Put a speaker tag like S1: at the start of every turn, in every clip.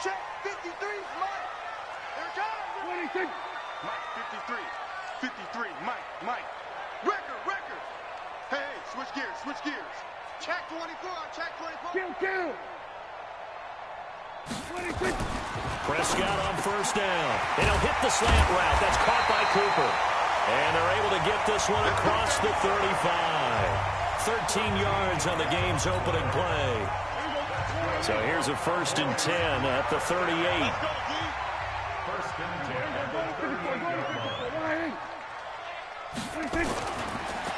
S1: Check 53, Mike. Here it comes. 26. Mike, 53. Mike. Record. Hey, switch gears. Check 24, check 24. Kill. 26.
S2: Prescott on first down. And he'll hit the slant route. That's caught by Cooper. And they're able to get this one across the 35. 13 yards on the game's opening play. So here's a 1st and 10 at the 38.
S3: First and 10.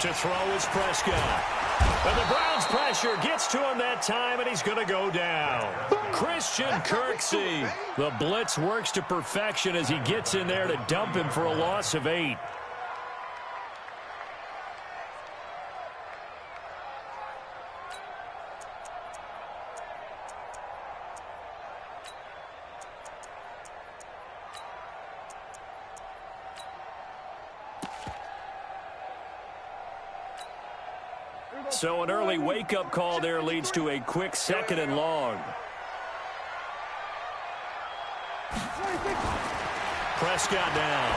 S2: To throw is Prescott. And the Browns pressure gets to him that time, and he's going to go down. Christian Kirksey. The blitz works to perfection as he gets in there to dump him for a loss of 8. So an early wake-up call there leads to a quick 2nd and long. Prescott down.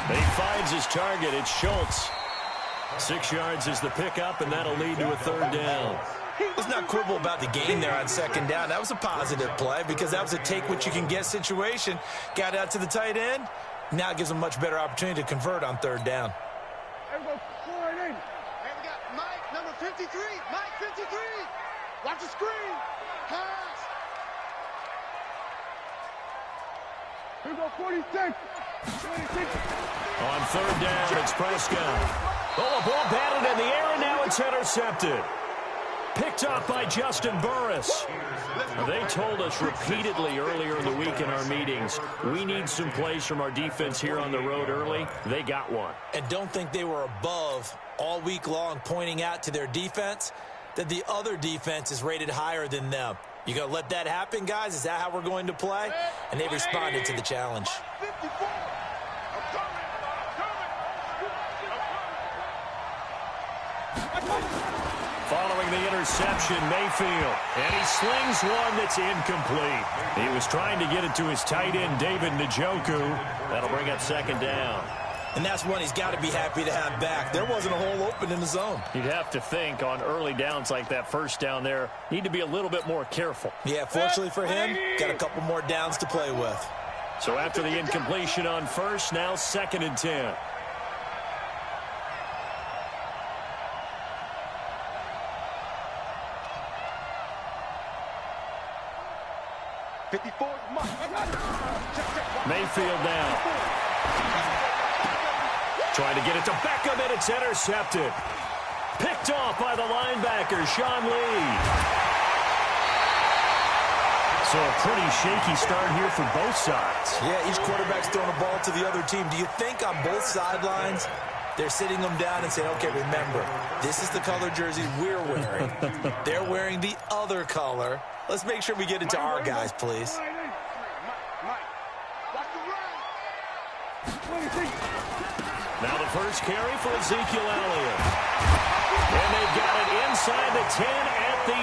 S2: He finds his target. It's Schultz. 6 yards is the pickup, and that'll lead to a 3rd down.
S4: Let's not quibble about the gain there on 2nd down. That was a positive play because that was a take-what-you-can-get situation. Got out to the tight end. Now it gives them a much better opportunity to convert on 3rd down.
S1: And we got Mike, number 53. Mike, 53. Watch the screen. Pass. Here we go, 46. 26.
S2: On 3rd down, it's Prescott. Oh, a ball batted in the air, and now it's intercepted. Picked up by Justin Burris. They told us repeatedly earlier in the week in our meetings, we need some plays from our defense here on the road early. They got one.
S4: And don't think they were above all week long pointing out to their defense that the other defense is rated higher than them. You going to let that happen, guys? Is that how we're going to play? And they responded to the challenge.
S1: 54.
S2: Following the interception, Mayfield. And he slings one that's incomplete. He was trying to get it to his tight end, David Njoku. That'll bring up 2nd down.
S4: And that's one he's got to be happy to have back. There wasn't a hole open in the zone.
S2: You'd have to think on early downs like that 1st down there, need to be a little bit more careful.
S4: Yeah, fortunately for him, got a couple more downs to play with.
S2: So after the incompletion on 1st, now 2nd and 10. Mayfield down. Trying to get it to Beckham, and it's intercepted. Picked off by the linebacker, Sean Lee. So a pretty shaky start here for both sides.
S4: Yeah, each quarterback's throwing a ball to the other team. Do you think on both sidelines they're sitting them down and saying, okay, remember, this is the color jersey we're wearing. They're wearing the other color. Let's make sure we get it to our guys, please.
S2: Now the first carry for Ezekiel Elliott. And they've got it inside the 10 at the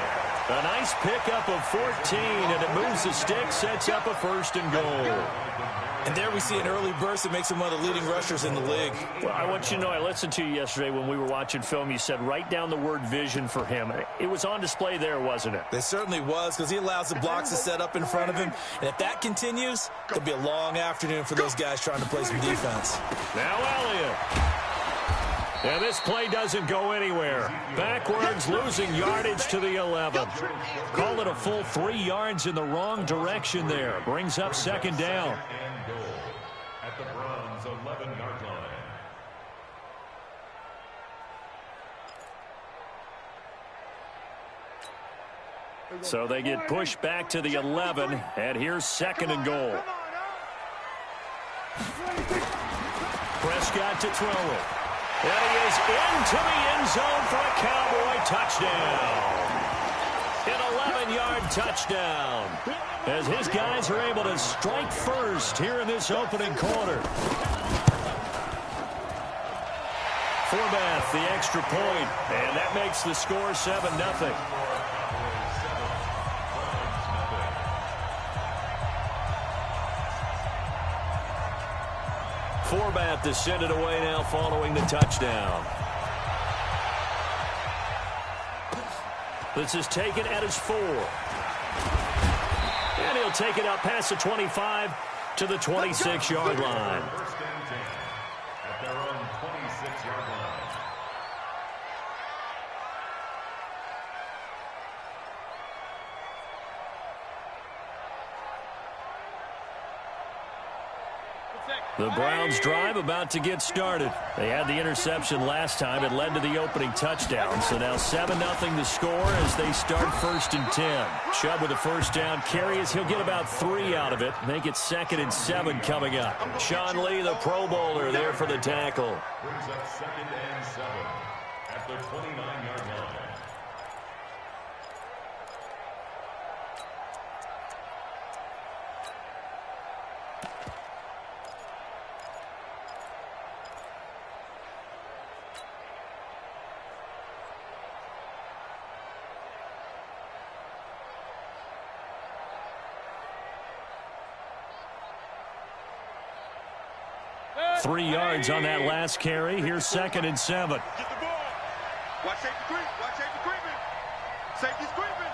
S2: 8. A nice pickup of 14, and it moves the stick, sets up a 1st and goal.
S4: And there we see an early burst that makes him one of the leading rushers in the league.
S2: Well, I want you to know, I listened to you yesterday when we were watching film. You said write down the word vision for him. It was on display there, wasn't it?
S4: It certainly was, because he allows the blocks to set up in front of him. And if that continues, it'll be a long afternoon for those guys trying to play some defense.
S2: Now Elliott. And this play doesn't go anywhere. Backwards, losing yardage to the 11. Call it a full 3 yards in the wrong direction there. Brings up 2nd down.
S3: At the Browns' 11-yard line.
S2: So they get pushed back to the 11, and here's 2nd and goal. Prescott to throw it. And he is into the end zone for a Cowboy touchdown. An 11-yard touchdown. As his guys are able to strike first here in this opening quarter. Forbath, the extra point, and that makes the score 7-0. have to send it away now following the touchdown. This is taken at his 4. And he'll take it out past the 25 to the 26-yard line.
S3: First and 10 at their own 26-yard line.
S2: The Browns drive about to get started. They had the interception last time. It led to the opening touchdown. So now 7-0 the score as they start 1st and 10. Chubb with a first down carry as he'll get about 3 out of it. Make it 2nd and 7 coming up. Sean Lee, the Pro Bowler, there for the tackle.
S3: Brings up 2nd and 7 at the 29-yard line.
S2: Three yards on that last carry. Here's 2nd and 7.
S1: Get the ball. Watch safety creep. Watch safety creeping. Safety's creeping.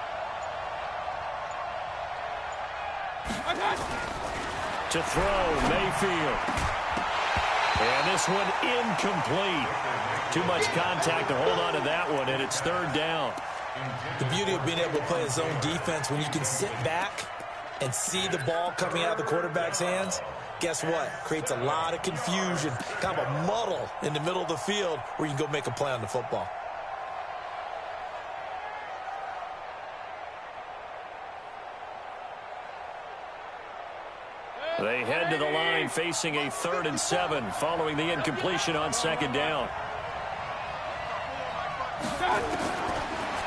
S2: To throw, Mayfield. And this one incomplete. Too much contact to hold on to that one, and it's 3rd down.
S4: The beauty of being able to play a zone defense when you can sit back and see the ball coming out of the quarterback's hands, guess what? Creates a lot of confusion, kind of a muddle in the middle of the field where you can go make a play on the football.
S2: They head to the line facing a 3rd and 7 following the incompletion on 2nd down.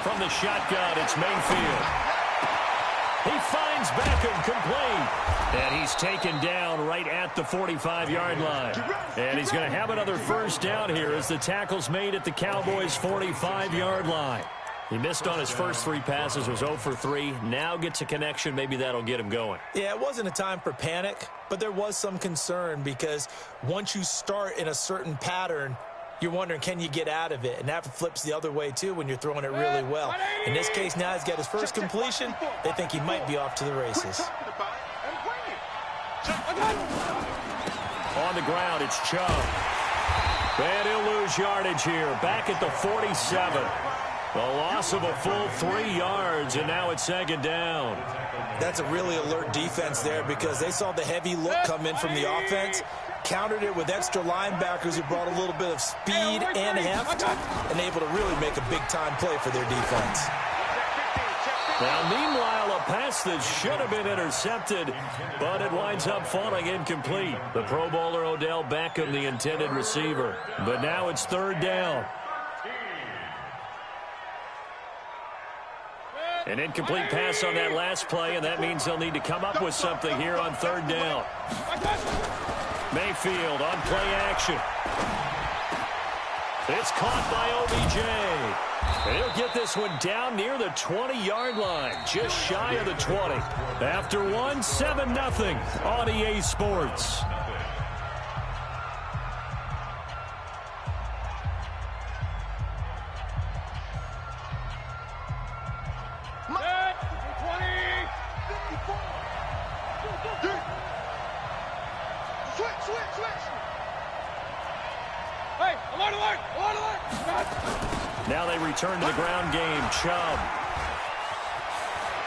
S2: From the shotgun, it's Mayfield. He finds Beckham complete. And he's taken down right at the 45-yard line. And he's going to have another first down here as the tackle's made at the Cowboys' 45-yard line. He missed on his first 3 passes, was 0 for 3. Now gets a connection. Maybe that'll get him going.
S4: Yeah, it wasn't a time for panic, but there was some concern because once you start in a certain pattern, you're wondering, can you get out of it? And that flips the other way, too, when you're throwing it really well. In this case, now he's got his first completion. They think he might be off to the races.
S2: On the ground, it's Chubb. And he'll lose yardage here. Back at the 47. The loss of a full 3 yards, and now it's 2nd down.
S4: That's a really alert defense there because they saw the heavy look come in from the offense, countered it with extra linebackers who brought a little bit of speed and heft, and able to really make a big-time play for their defense.
S2: Now, meanwhile, a pass that should have been intercepted, but it winds up falling incomplete. The Pro Bowler Odell Beckham, the intended receiver. But now it's 3rd down. An incomplete pass on that last play, and that means they'll need to come up with something here on 3rd down. Mayfield on play action. It's caught by OBJ. And he'll get this one down near the 20-yard line, just shy of the 20. After one, 7-0 on EA Sports. Now they return to the ground game. Chubb.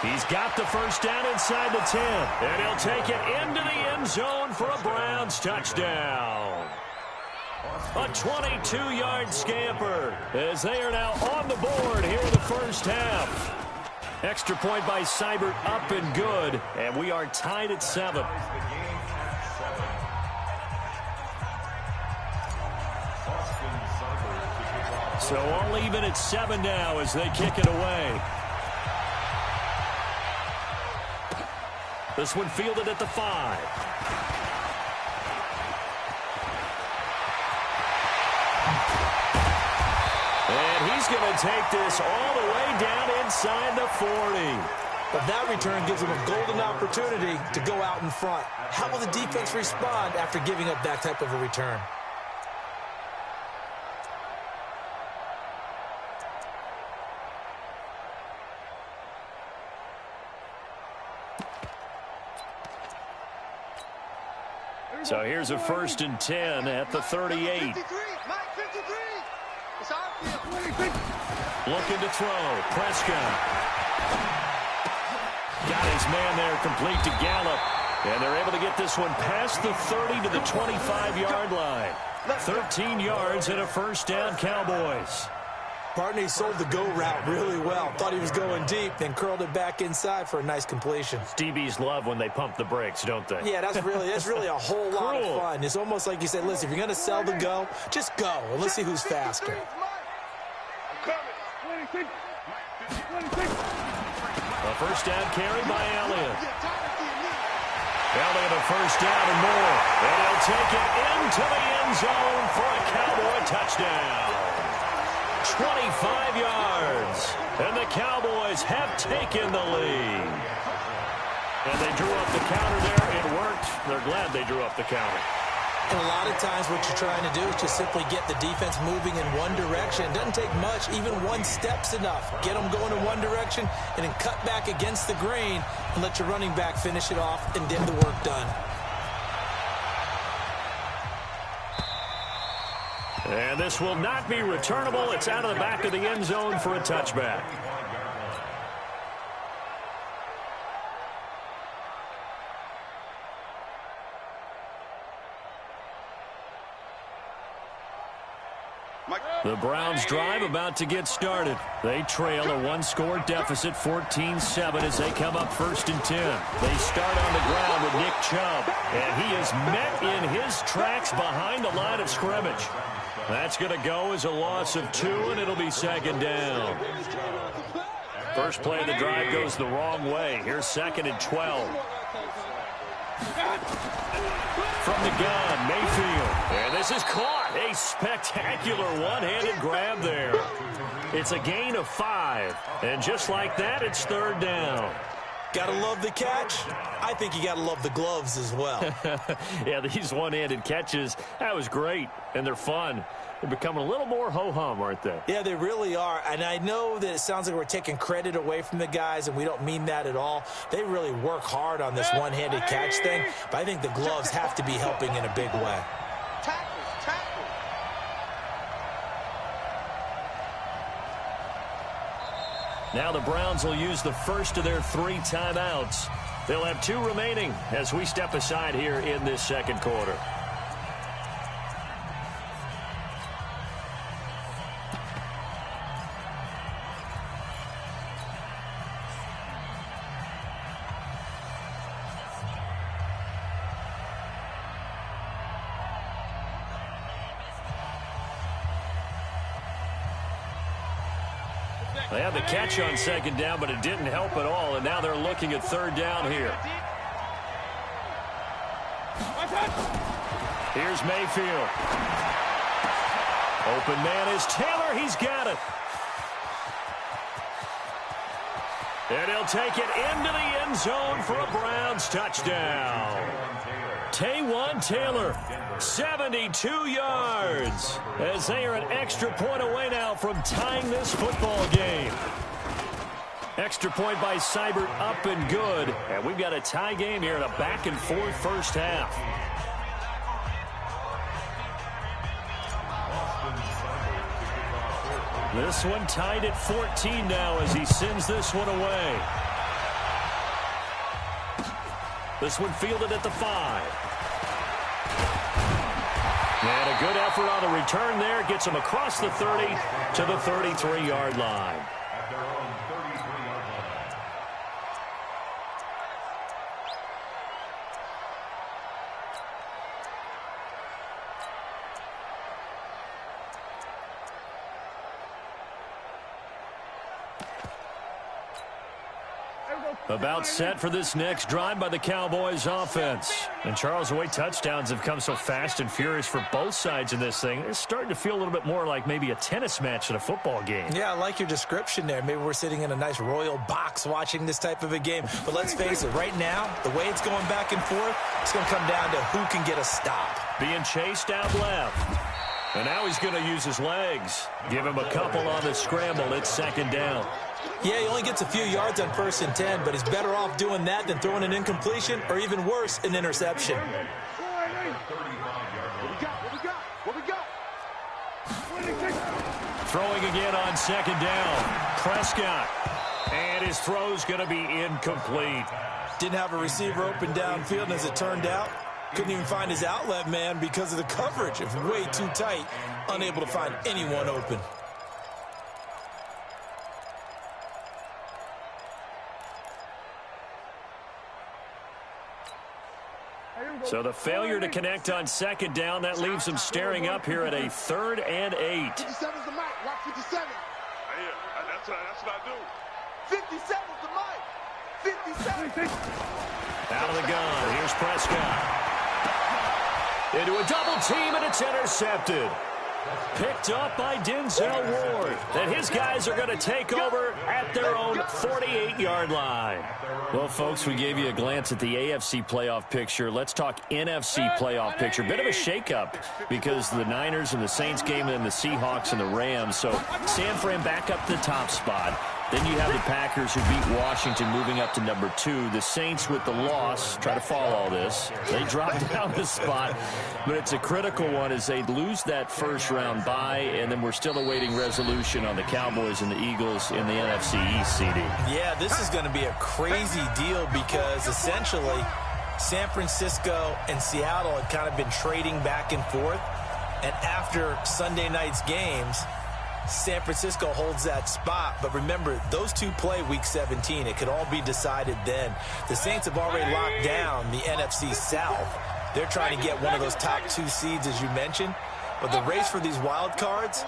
S2: He's got the first down inside the 10. And he'll take it into the end zone for a Browns touchdown. A 22-yard scamper as they are now on the board here in the first half. Extra point by Seibert up and good. And we are tied at 7. So all even at 7 now as they kick it away. This one fielded at the 5. And he's going to take this all the way down inside the 40.
S4: But that return gives him a golden opportunity to go out in front. How will the defense respond after giving up that type of a return?
S2: So here's a 1st and 10 at the 38. Looking to throw. Prescott. Got his man there complete to Gallup. And they're able to get this one past the 30 to the 25-yard line. 13 yards and a 1st down, Cowboys.
S4: Partney sold the go route really well. Thought he was going deep, then curled it back inside for a nice completion.
S2: DBs love when they pump the brakes, don't they?
S4: Yeah, that's really a whole lot of fun. It's almost like you said, listen, if you're going to sell the go, just go, and let's see who's faster.
S2: A 1st down carry by Elliott. Elliott a 1st down and more. And he'll take it into the end zone for a Cowboy touchdown. 25 yards. And the Cowboys have taken the lead. And they drew up the counter there. It worked. They're glad they drew up the counter.
S4: And a lot of times what you're trying to do is just simply get the defense moving in one direction. It doesn't take much. Even one step's enough. Get them going in one direction and then cut back against the grain and let your running back finish it off and get the work done.
S2: And this will not be returnable. It's out of the back of the end zone for a touchback. The Browns drive about to get started. They trail a 1-score deficit, 14-7, as they come up 1st and 10. They start on the ground with Nick Chubb, and he is met in his tracks behind the line of scrimmage. That's going to go as a loss of 2, and it'll be 2nd down. First play of the drive goes the wrong way. Here's 2nd and 12. From the gun, Mayfield. And this is caught. A spectacular one-handed grab there. It's a gain of 5. And just like that, it's 3rd down.
S4: Gotta love the catch. I think you gotta love the gloves as well.
S2: Yeah, these one-handed catches, that was great. And they're fun. They're becoming a little more ho-hum, aren't they?
S4: Yeah, they really are. And I know that it sounds like we're taking credit away from the guys, and we don't mean that at all. They really work hard on this one-handed catch thing, but I think the gloves have to be helping in a big way.
S2: Now the Browns will use the first of their 3 timeouts. They'll have 2 remaining as we step aside here in this 2nd quarter. They had the catch on 2nd down, but it didn't help at all, and now they're looking at 3rd down here. Here's Mayfield. Open man is Taylor. He's got it. And he'll take it into the end zone for a Browns touchdown. Taywan Taylor, 72 yards, as they are an extra point away now from tying this football game. Extra point by Seibert, up and good. And we've got a tie game here in a back-and-forth first half. This one tied at 14 now as he sends this one away. This one fielded at the 5. And a good effort on the return there. Gets him across the 30 to the 33-yard line.
S3: At their own 33-yard line.
S2: About set for this next drive by the Cowboys offense. And Charles, the way touchdowns have come so fast and furious for both sides in this thing, it's starting to feel a little bit more like maybe a tennis match in a football game.
S4: Yeah, I like your description there. Maybe we're sitting in a nice royal box watching this type of a game. But let's face it, right now, the way it's going back and forth, it's going to come down to who can get a stop.
S2: Being chased out left. And now he's going to use his legs. Give him a couple on the scramble. It's 2nd down.
S4: Yeah, he only gets a few yards on 1st and 10, but he's better off doing that than throwing an incompletion or, even worse, an interception.
S1: What we got?
S2: Throwing again on second down. Prescott. And his throw's going to be incomplete.
S4: Didn't have a receiver open downfield, and as it turned out, couldn't even find his outlet man because of the coverage. It was way too tight, unable to find anyone open.
S2: So the failure to connect on second down, that leaves him staring up here at a 3rd and 8.
S1: 57's the mic. Watch 57.
S5: That's what I do.
S1: 57's the mic. 57.
S2: Out of the gun. Here's Prescott. Into a double team, and it's intercepted. Picked up by Denzel Ward. And his guys are going to take over at their own 48-yard line. Well, folks, we gave you a glance at the AFC playoff picture. Let's talk NFC playoff picture. Bit of a shakeup because the Niners and the Saints game and the Seahawks and the Rams. So San Fran back up to the top spot. Then you have the Packers who beat Washington moving up to number 2. The Saints with the loss, try to follow all this. They drop down the spot, but it's a critical one as they lose that first-round bye, and then we're still awaiting resolution on the Cowboys and the Eagles in the NFC East seeding.
S4: Yeah, this is going to be a crazy deal because essentially San Francisco and Seattle had kind of been trading back and forth, and after Sunday night's games, San Francisco holds that spot, but remember, those two play Week 17. It could all be decided then. The Saints have already locked down the NFC South. They're trying to get one of those top 2 seeds, as you mentioned. But the race for these wild cards,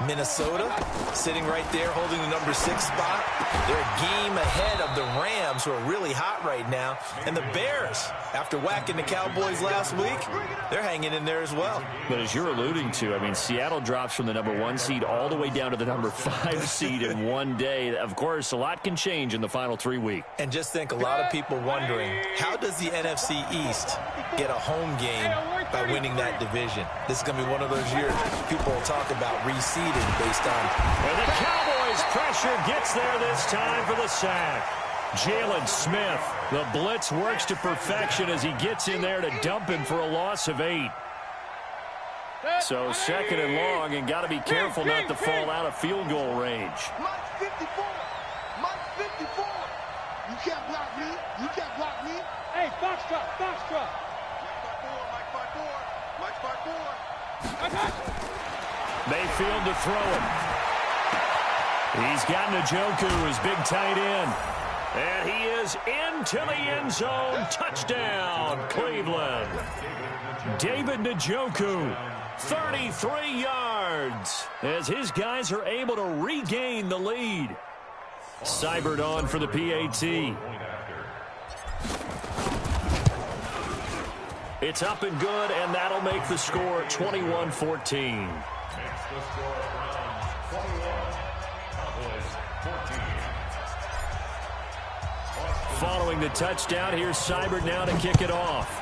S4: Minnesota sitting right there holding the number 6 spot. They're a game ahead of the Rams, who are really hot right now. And the Bears, after whacking the Cowboys last week, they're hanging in there as well.
S2: But as you're alluding to, I mean, Seattle drops from the number 1 seed all the way down to the number 5 seed in one day. Of course, a lot can change in the final 3 weeks.
S4: And just think, a lot of people wondering, how does the NFC East get a home game by winning that division? This is going to be one of those years people will talk about reseeding based on.
S2: And the Cowboys pressure gets there this time for the sack. Jalen Smith, the blitz works to perfection as he gets in there to dump him for a loss of 8. So 2nd and long, and got to be careful not to fall out of field goal range.
S1: Mike 54. Mike 54. You can't block me. You can't block me. Hey, Foxtrot, Foxtrot. Mike 54. Mike 54. I got you.
S2: Mayfield to throw it. He's got Njoku, his big tight end. And he is into the end zone. Touchdown, Cleveland. David Njoku, 33 yards, as his guys are able to regain the lead. Seibert on for the PAT. It's up and good, and that'll make the score 21-14. Following the touchdown, here's Seibert now to kick it off.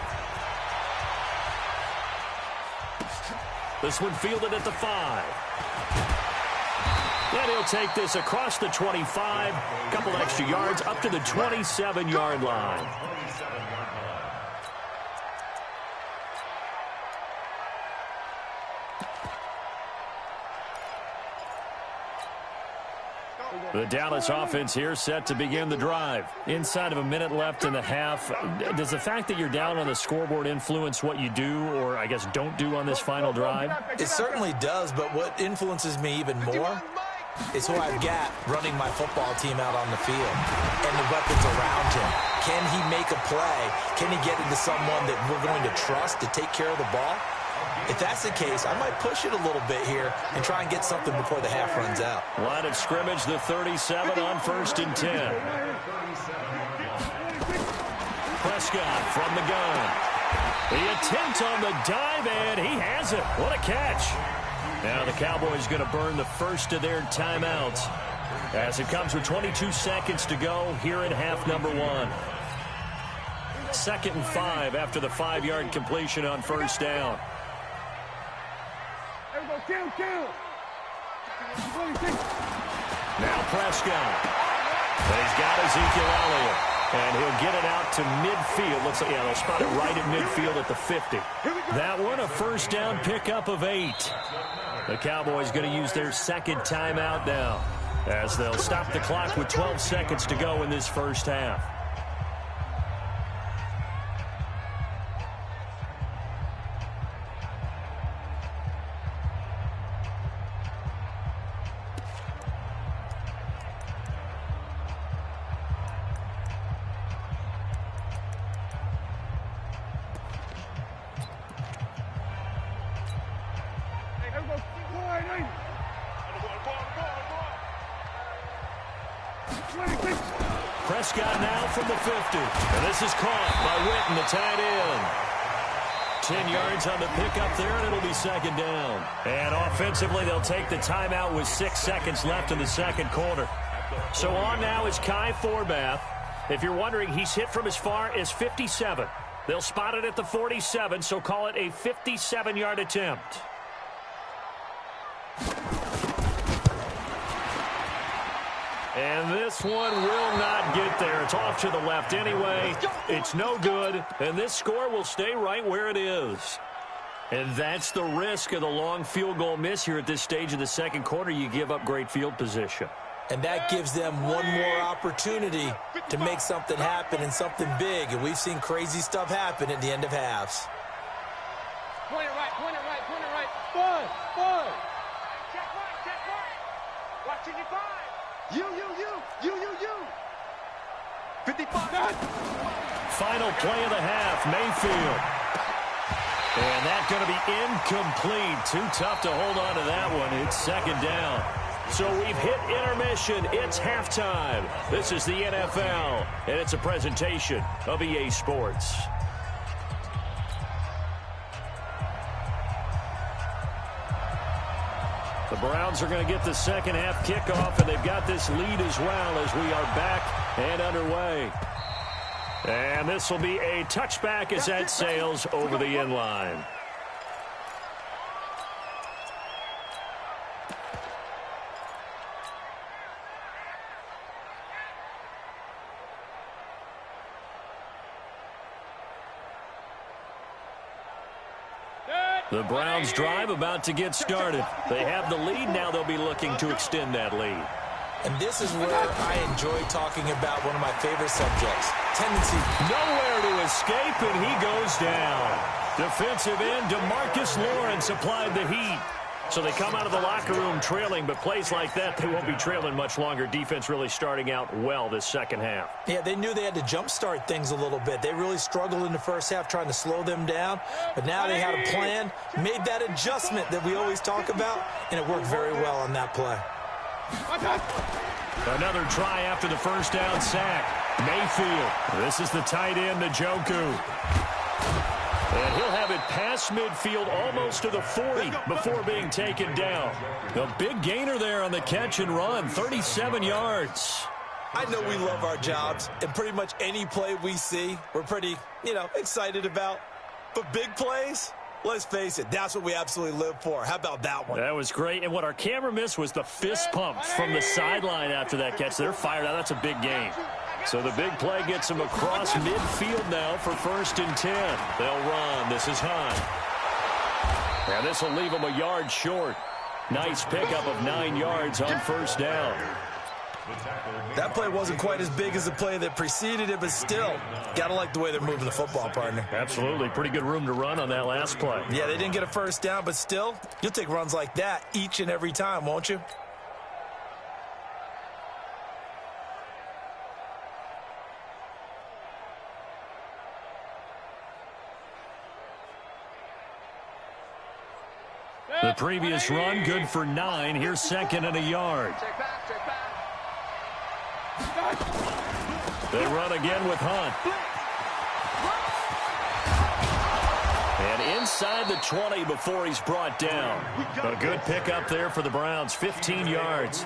S2: This one fielded at the 5. And he'll take this across the 25, a couple extra yards up to the 27-yard line. The Dallas offense here set to begin the drive. Inside of a minute left in the half. Does the fact that you're down on the scoreboard influence what you do, or I guess don't do on this final drive?
S4: It certainly does, but what influences me even more is who I've got running my football team out on the field and the weapons around him. Can he make a play? Can he get into someone that we're going to trust to take care of the ball? If that's the case, I might push it a little bit here and try and get something before the half runs out.
S2: Line of scrimmage, the 37 on 1st and 10. Prescott from the gun. The attempt on the dive, and he has it. What a catch. Now the Cowboys going to burn the first of their timeouts as it comes with 22 seconds to go here in half number 1. 2nd and 5 after the 5-yard completion on 1st down. Now Prescott. But he's got Ezekiel Elliott. And he'll get it out to midfield. Looks like, yeah, they'll spot it right at midfield at the 50. That one, a first down pickup of 8. The Cowboys going to use their second timeout now, as they'll stop the clock with 12 seconds to go in this first half.
S3: Prescott now from the 50. And this is caught by Witten, the tight end. 10 yards on the pickup there, and it'll be second down.
S2: And offensively, they'll take the timeout with 6 seconds left in the second quarter. So on now is Kai Forbath. If you're wondering, he's hit from as far as 57. They'll spot it at the 47, so call it a 57-yard attempt. And this one will not get there. It's off to the left anyway. It's no good, and this score will stay right where it is. And that's the risk of the long field goal miss here at this stage of the second quarter. You give up great field position.
S4: And that gives them one more opportunity to make something happen and something big. And we've seen crazy stuff happen at the end of halves.
S1: Point it right, point it right, point it right. Five. Check right. Watching you 5. You. 55.
S2: Final play of the half, Mayfield. And that's going to be incomplete. Too tough to hold on to that one. It's second down. So we've hit intermission. It's halftime. This is the NFL, and it's a presentation of EA Sports. The Browns are going to get the second half kickoff, and they've got this lead as well as we are back and underway. And this will be a touchback as that sails over the end line. The Browns drive about to get started. They have the lead. Now they'll be looking to extend that lead.
S4: And this is where I enjoy talking about one of my favorite subjects. Tendency.
S2: Nowhere to escape, and he goes down. Defensive end DeMarcus Lawrence applied the heat. So they come out of the locker room trailing, but plays like that, they won't be trailing much longer. Defense really starting out well this second half.
S4: Yeah, they knew they had to jumpstart things a little bit. They really struggled in the first half trying to slow them down, but now they had a plan, made that adjustment that we always talk about, and it worked very well on that play.
S2: Another try after the first down sack. Mayfield. This is the tight end, Njoku. And he'll have it past midfield almost to the 40 before being taken down. A big gainer there on the catch and run, 37 yards.
S4: I know we love our jobs, and pretty much any play we see, we're pretty, excited about. But big plays, let's face it, that's what we absolutely live for. How about that one?
S2: That was great. And what our camera missed was the fist pump from the sideline after that catch. They're fired out. That's a big gain. So the big play gets them across midfield now for 1st and 10. They'll run. This is Hunt. And this will leave them a yard short. Nice pickup of 9 yards on first down.
S4: That play wasn't quite as big as the play that preceded it, but still, got to like the way they're moving the football, partner.
S2: Absolutely. Pretty good room to run on that last play.
S4: Yeah, they didn't get a first down, but still, you'll take runs like that each and every time, won't you?
S2: The previous run, good for 9. Here's 2nd and a yard. They run again with Hunt. And inside the 20 before he's brought down. A good pickup there for the Browns, 15 yards.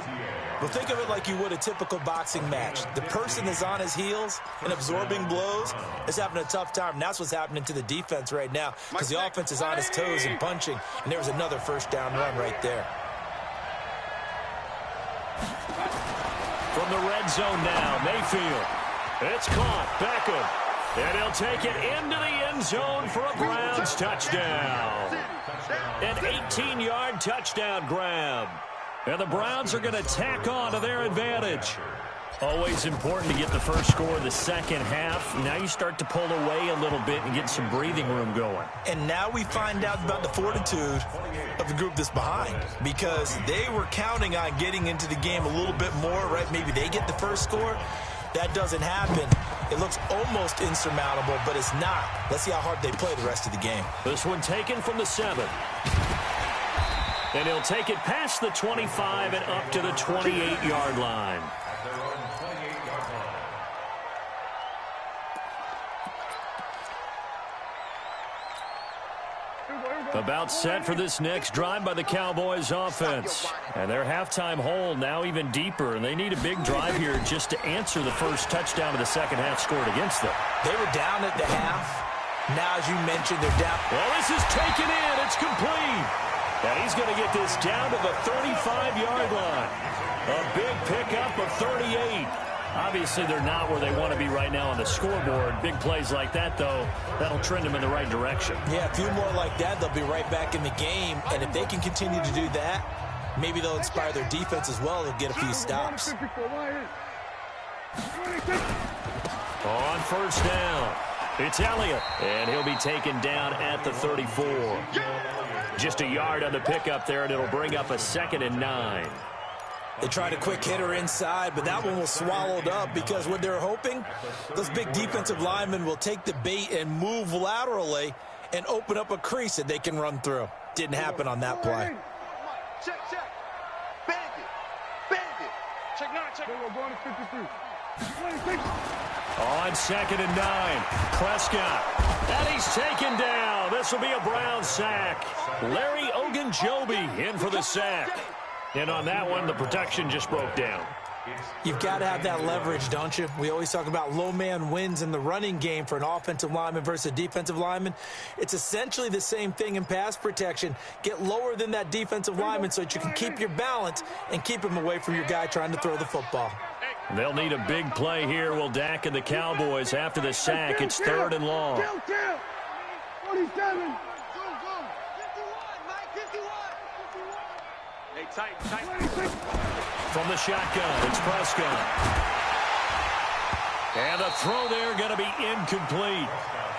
S4: Well, think of it like you would a typical boxing match. The person that's on his heels and absorbing blows is having a tough time. And that's what's happening to the defense right now because the offense is on his toes and punching. And there was another first down run right there.
S2: From the red zone now, Mayfield. It's caught. Beckham. And he'll take it into the end zone for a Browns touchdown. An 18-yard touchdown grab. And the Browns are going to tack on to their advantage. Always important to get the first score of the second half. Now you start to pull away a little bit and get some breathing room going.
S4: And now we find out about the fortitude of the group that's behind, because they were counting on getting into the game a little bit more, right? Maybe they get the first score. That doesn't happen. It looks almost insurmountable, but it's not. Let's see how hard they play the rest of the game.
S2: This one taken from the 7. And he'll take it past the 25 and up to the 28-yard line. About set for this next drive by the Cowboys offense. And their halftime hole now even deeper, and they need a big drive here just to answer the first touchdown of the second half scored against them.
S4: They were down at the half. Now, as you mentioned, they're down.
S2: Well, this is taken in. It's complete. And he's going to get this down to the 35-yard line. A big pickup of 38. Obviously, they're not where they want to be right now on the scoreboard. Big plays like that, though, that'll trend them in the right direction.
S4: Yeah, a few more like that, they'll be right back in the game. And if they can continue to do that, maybe they'll inspire their defense as well. They'll get a few stops.
S2: On first down, it's Elliott. And he'll be taken down at the 34. Just a yard on the pickup there, and it'll bring up a 2nd and 9.
S4: They tried a quick hitter inside, but that one was swallowed up because what they're hoping, those big defensive linemen will take the bait and move laterally and open up a crease that they can run through. Didn't happen on that play.
S1: Check, check. Bandit. Bandit. Check 9, check. We're going to 53.
S2: On 2nd and 9, Prescott. And he's taken down. This will be a Browns sack. Larry Ogunjobi in for the sack. And on that one, the protection just broke down.
S4: You've got to have that leverage, don't you? We always talk about low man wins in the running game for an offensive lineman versus a defensive lineman. It's essentially the same thing in pass protection. Get lower than that defensive lineman so that you can keep your balance and keep him away from your guy trying to throw the football.
S2: They'll need a big play here, will Dak and the Cowboys after the sack. It's 3rd and long.
S1: 47. Hey, tight.
S2: From the shotgun, it's Prescott. And the throw there going to be incomplete.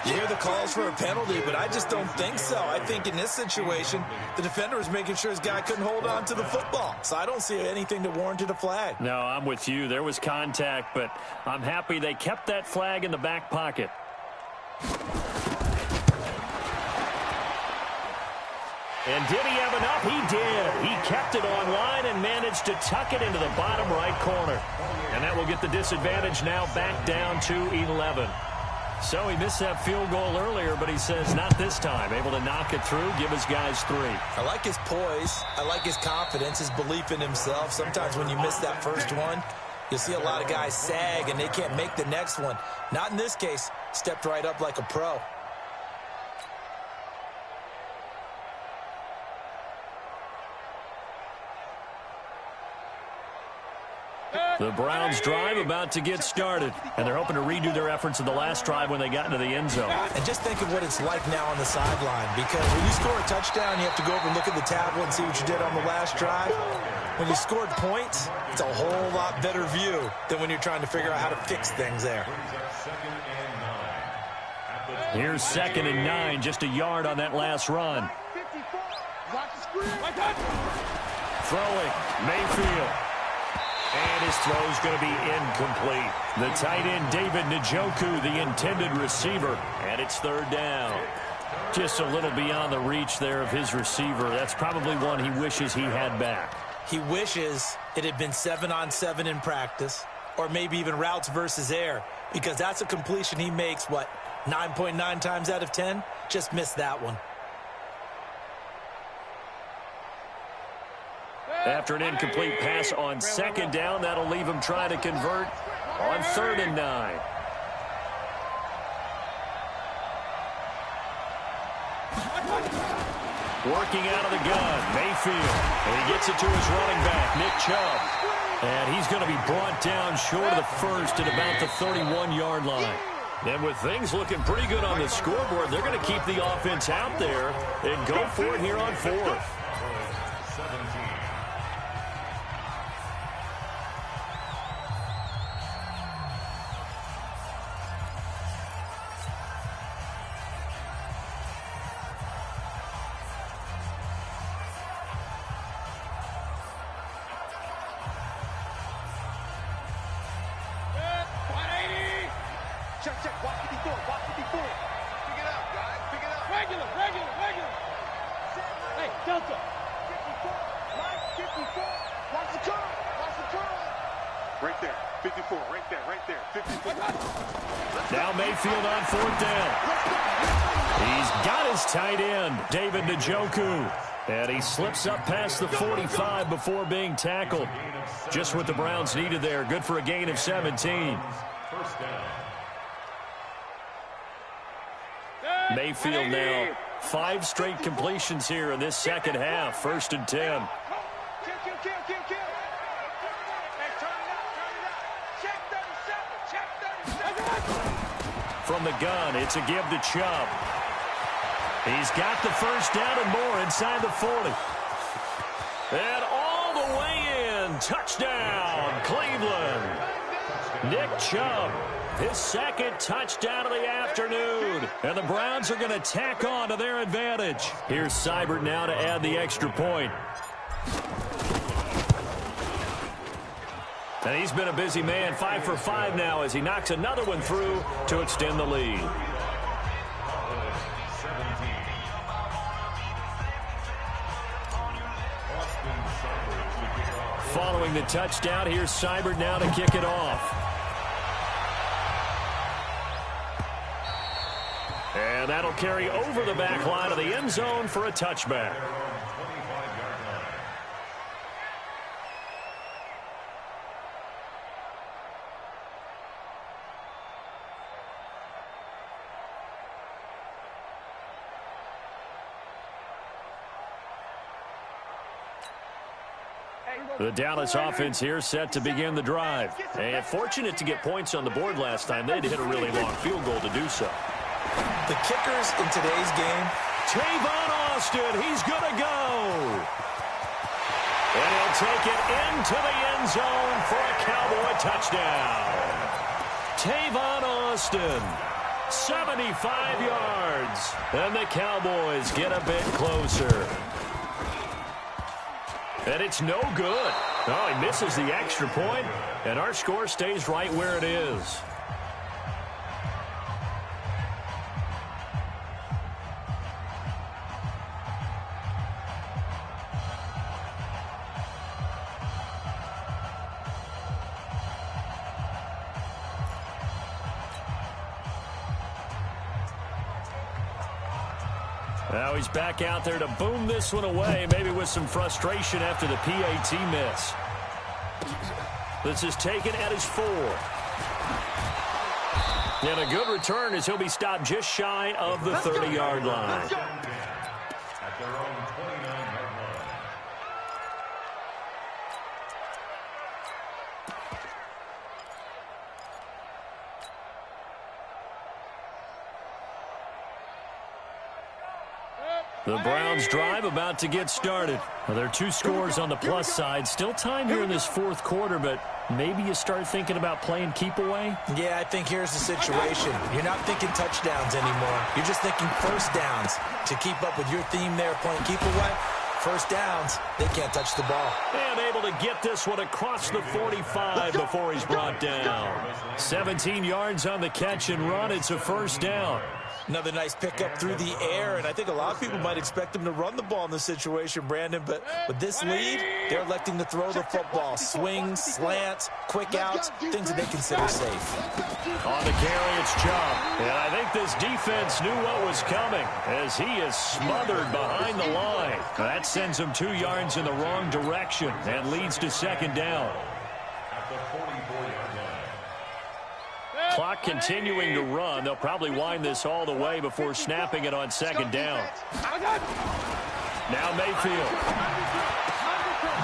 S4: You hear the calls for a penalty, but I just don't think so. I think in this situation, the defender was making sure his guy couldn't hold on to the football. So I don't see anything that warranted a flag.
S2: No, I'm with you. There was contact, but I'm happy they kept that flag in the back pocket. And did he have enough? He did. He kept it online and managed to tuck it into the bottom right corner. And that will get the disadvantage now back down to 11. So he missed that field goal earlier, but he says not this time. Able to knock it through, give his guys 3.
S4: I like his poise. I like his confidence, his belief in himself. Sometimes when you miss that first one, you'll see a lot of guys sag and they can't make the next one. Not in this case. Stepped right up like a pro.
S2: The Browns drive about to get started, and they're hoping to redo their efforts in the last drive when they got into the end zone.
S4: And just think of what it's like now on the sideline, because when you score a touchdown, you have to go over and look at the tablet and see what you did on the last drive. When you scored points, it's a whole lot better view than when you're trying to figure out how to fix things there.
S2: Here's 2nd and 9, just a yard on that last run. Throwing, Mayfield. And his throw's going to be incomplete. The tight end, David Njoku, the intended receiver. And it's 3rd down. Just a little beyond the reach there of his receiver. That's probably one he wishes he had back.
S4: He wishes it had been 7-on-7 in practice, or maybe even routes versus air, because that's a completion he makes, what, 9.9 times out of 10? Just missed that one.
S2: After an incomplete pass on 2nd down, that'll leave him trying to convert on 3rd and 9. Working out of the gun, Mayfield. And he gets it to his running back, Nick Chubb. And he's going to be brought down short of the first at about the 31-yard line. And with things looking pretty good on the scoreboard, they're going to keep the offense out there and go for it here on fourth.
S1: Check. Watch 54. Watch 54. Pick it up, guys. Pick it up. Regular. Hey, Delta. 54. Line 54. Watch the turn. Right there. 54. Right there. 54.
S2: Now Mayfield on fourth down. He's got his tight end, David Njoku. And he slips up past the 45 before being tackled. Just what the Browns needed there. Good for a gain of 17. Mayfield now 5 straight completions here in this second half. 1st and 10. From the gun, it's a give to Chubb. He's got the first down and more inside the 40. And all the way in. Touchdown, Cleveland. Nick Chubb, his second touchdown of the afternoon. And the Browns are going to tack on to their advantage. Here's Seibert now to add the extra point. And he's been a busy man, 5 for 5 now as he knocks another one through to extend the lead. Following the touchdown, here's Seibert now to kick it off. And that'll carry over the back line of the end zone for a touchback. The Dallas offense here set to begin the drive. And fortunate to get points on the board last time. They had to hit a really long field goal to do so.
S4: The kickers in today's game.
S2: Tavon Austin, he's going to go. And he'll take it into the end zone for a Cowboy touchdown. Tavon Austin, 75 yards. And the Cowboys get a bit closer. And it's no good. Oh, he misses the extra point, and our score stays right where it is. Now he's back out there to boom this one away, maybe with some frustration after the PAT miss. This is taken at his 4. And a good return as he'll be stopped just shy of the 30-yard line.
S3: At their own 29-yard line.
S2: The Browns drive about to get started. Well, there are 2 scores on the plus side. Still time here in this 4th quarter, but maybe you start thinking about playing keep away?
S4: Yeah, I think here's the situation. You're not thinking touchdowns anymore. You're just thinking first downs. To keep up with your theme there, playing keep away, first downs, they can't touch the ball.
S2: And able to get this one across the 45 before he's brought down. 17 yards on the catch and run. It's a first down.
S4: Another nice pickup through the air, and I think a lot of people might expect him to run the ball in this situation, Brandon, but with this lead, they're electing to throw the football. Swings, slants, quick outs, things that they consider safe.
S2: On the carry, it's Chubb. And I think this defense knew what was coming as he is smothered behind the line. That sends him 2 yards in the wrong direction and leads to second down.
S3: At the 44-yard line.
S2: Clock continuing to run. They'll probably wind this all the way before snapping it on second down. Now Mayfield.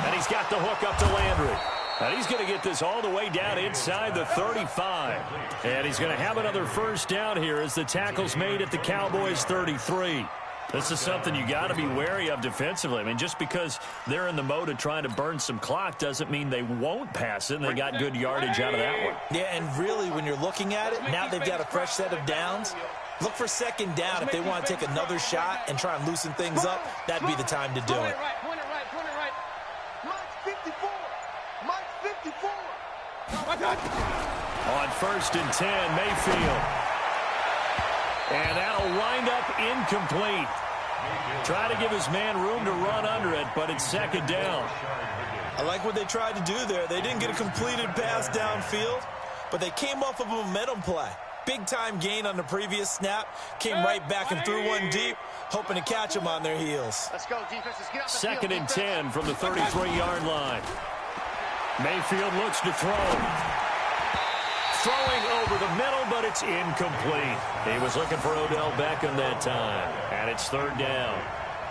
S2: And he's got the hook up to Landry. And he's going to get this all the way down inside the 35. And he's going to have another first down here as the tackle's made at the Cowboys' 33. This is something you got to be wary of defensively. I mean, just because they're in the mode of trying to burn some clock doesn't mean they won't pass it, and they got good yardage out of that one.
S4: Yeah, and really, when you're looking at it, now they've got a fresh set of downs. Look for second down. If they want to take another shot and try and loosen things up, that'd be the time to do it.
S1: Point it right. Mike's 54. Mike's 54.
S2: On 1st and 10, Mayfield. And that'll wind up incomplete. Try to give his man room to run under it, but it's second down.
S4: I like what they tried to do there. They didn't get a completed pass downfield, but they came off of a momentum play. Big-time gain on the previous snap. Came right back and threw one deep, hoping to catch them on their heels.
S1: Let's go, defense. Let's get out the
S2: Second
S1: field,
S2: and
S1: defense.
S2: 10 from the 33-yard line. Mayfield looks to throw. Throwing over the middle, but it's incomplete. He was looking for Odell Beckham that time, and it's third down.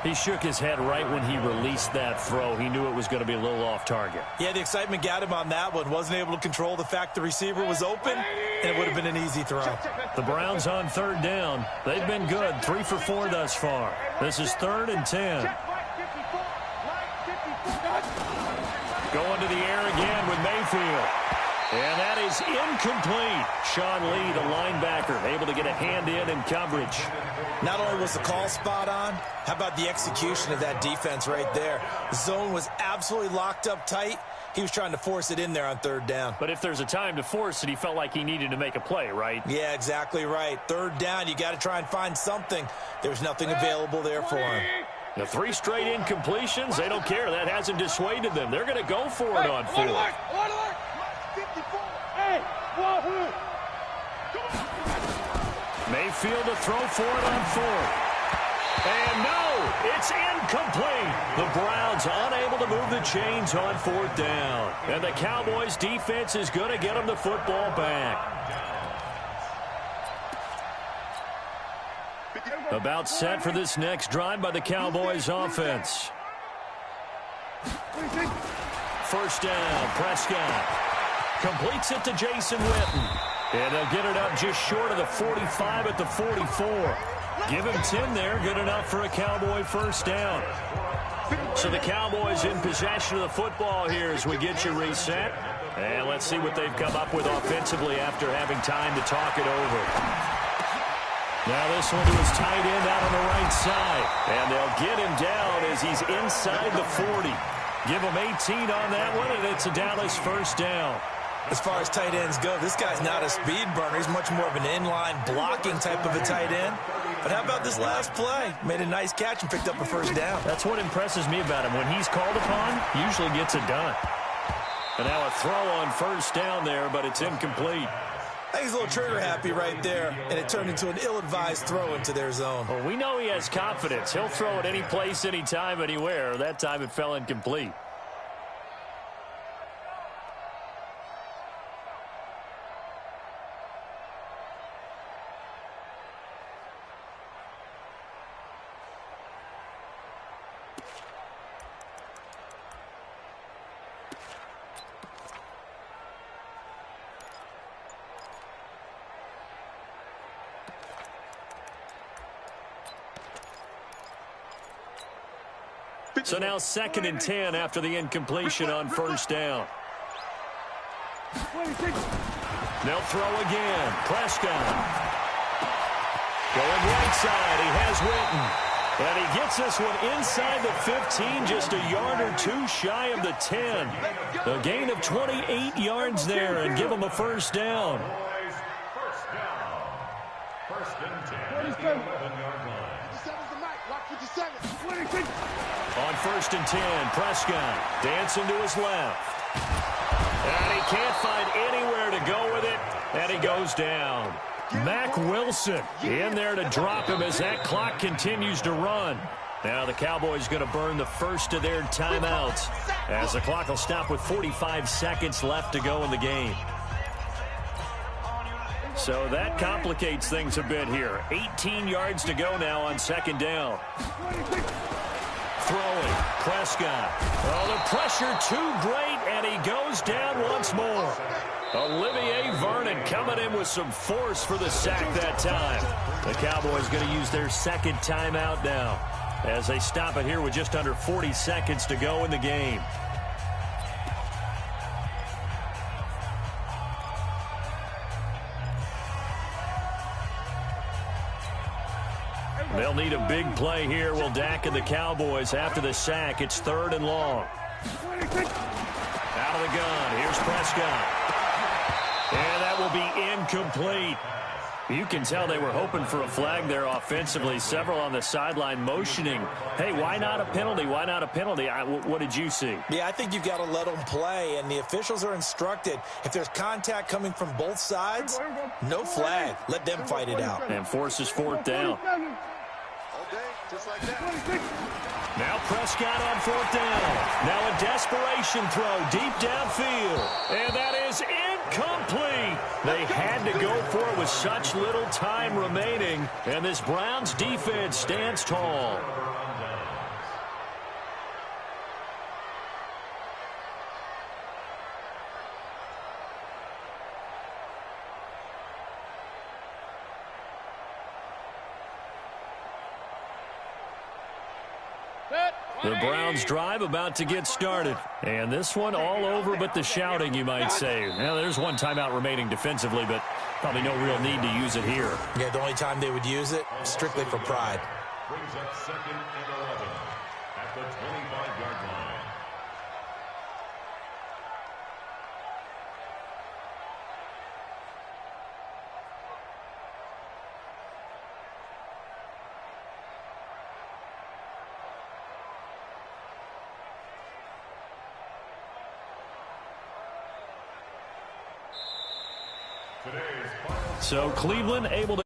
S2: He shook his head right when he released that throw. He knew it was going to be a little off target.
S4: Yeah, the excitement got him on that one. Wasn't able to control the fact the receiver was open, and it would have been an easy throw.
S2: The Browns on third down. They've been good, 3 for 4 thus far. This is 3rd and 10. Going to the air again with Mayfield. And that is incomplete. Sean Lee, the linebacker, able to get a hand in coverage.
S4: Not only was the call spot on, how about the execution of that defense right there? The zone was absolutely locked up tight. He was trying to force it in there on third down.
S2: But if there's a time to force it, he felt like he needed to make a play, right?
S4: Yeah, exactly right. Third down, you got to try and find something. There's nothing available there for him.
S2: The 3 straight incompletions, they don't care. That hasn't dissuaded them. They're going to go for it on 4th. Mayfield to throw for it on 4th. And no, it's incomplete. The Browns unable to move the chains on 4th down. And the Cowboys defense is going to get them the football back. About set for this next drive by the Cowboys offense. First down, Prescott. Completes it to Jason Witten. And they'll get it up just short of the 45 at the 44. Give him 10 there. Good enough for a Cowboy first down. So the Cowboys in possession of the football here as we get you reset. And let's see what they've come up with offensively after having time to talk it over. Now this one to his tight end out on the right side. And they'll get him down as he's inside the 40. Give him 18 on that one, and it's a Dallas first down.
S4: As far as tight ends go, this guy's not a speed burner. He's much more of an inline blocking type of a tight end. But how about this last play? Made a nice catch and picked up a first down.
S2: That's what impresses me about him. When he's called upon, usually gets it done. And now a throw on first down there, but it's incomplete.
S4: I think he's a little trigger happy right there, and it turned into an ill-advised throw into their zone.
S2: Well, we know he has confidence. He'll throw it any place, anytime, anywhere. That time it fell incomplete. So now 2nd and 10 after the incompletion on first down. They'll throw again. Prescott. Going right side. He has Witten. And he gets this one inside the 15, just a yard or 2 shy of the 10. A gain of 28 yards there and give him a first down.
S5: First and 10.
S2: On 1st and 10, Prescott dancing to his left. And he can't find anywhere to go with it, and he goes down. Mack Wilson in there to drop him as that clock continues to run. Now the Cowboys going to burn the first of their timeouts as the clock will stop with 45 seconds left to go in the game. So that complicates things a bit here. 18 yards to go now on 2nd down. Throwing, Prescott. Oh, the pressure too great, And he goes down once more. Olivier Vernon coming in with some force for the sack that time. The Cowboys going to use their second timeout now as they stop it here with just under 40 seconds to go in the game. They'll need a big play here. Will Dak and the Cowboys after the sack. It's 3rd and long. Out of the gun. Here's Prescott. And that will be incomplete. You can tell they were hoping for a flag there offensively. Several on the sideline motioning. Hey, why not a penalty? Why not a penalty? What did you see?
S4: Yeah, I think you've got to let them play, and the officials are instructed. If there's contact coming from both sides, no flag. Let them fight it out.
S2: And forces 4th down.
S1: Just like that.
S2: Now Prescott on 4th down. Now a desperation throw deep downfield. And that is incomplete. They had to go for it with such little time remaining. And this Browns defense stands tall. The Browns drive about to get started. And this one all over but the shouting, you might say. Now, there's one timeout remaining defensively, but probably no real need to use it here.
S4: Yeah, the only time they would use it, strictly for pride.
S5: Brings up 2nd and 11 at the 25-yard line.
S2: So Cleveland able to